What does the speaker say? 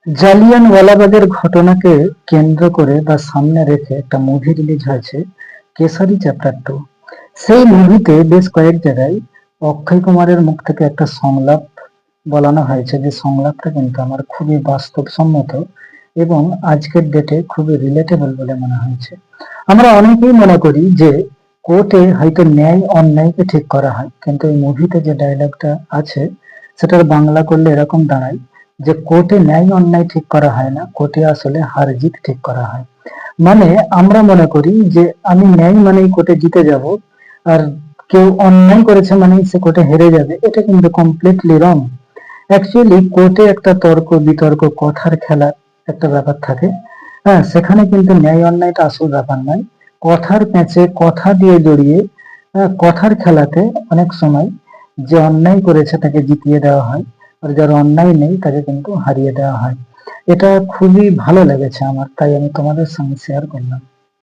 জালিয়ানওয়ালাবাগের ঘটনাকে কেন্দ্র করে বা সামনে রেখে একটা মুভি রিলিজ হয়েছে, কেসারি চ্যাপ্টার 2। সেই মুভিতে বেশ কয়েক জায়গায় অক্ষয় কুমারের মুখ থেকে একটা সংলাপ বলানো হয়েছে, যে সংলাপটা কিন্তু আমার খুবই বাস্তবসম্মত এবং আজকের ডেটে খুবই রিলেটেবল বলে মনে হয়েছে। আমরা অনেকেই মনে করি যে কোর্টে হয়তো ন্যায় অন্যায়কে ঠিক করা হয়, কিন্তু এই মুভিতে যে ডায়লগটা আছে সেটার বাংলা করলে এরকম দাঁড়ায় যে কোর্টে ন্যায় অন্যায় ঠিক করা হয় না, কোর্টে আসলে হার জিত ঠিক করা হয়। মানে আমরা মনে করি যে আমি ন্যায় মানেই কোর্টে জিতে যাব, আর কেউ অন্যায় করেছে মানেই সে কোর্টে হেরে যাবে, এটা কিন্তু কমপ্লিটলি রং। অ্যাকচুয়ালি কোর্টে একটা তর্ক বিতর্ক কথার খেলা একটা ব্যাপার থাকে। হ্যাঁ, সেখানে কিন্তু ন্যায় অন্যায়টা আসল ব্যাপার নয়। কথার প্যাঁচে কথা দিয়ে জড়িয়ে কথার খেলাতে অনেক সময় যে অন্যায় করেছে তাকে জিতিয়ে দেওয়া হয়, আর যার অন্যায় নেই তাকে কিন্তু হারিয়ে দেওয়া হয়। এটা খুবই ভালো লেগেছে আমার, তাই আমি তোমাদের সঙ্গে শেয়ার করলাম।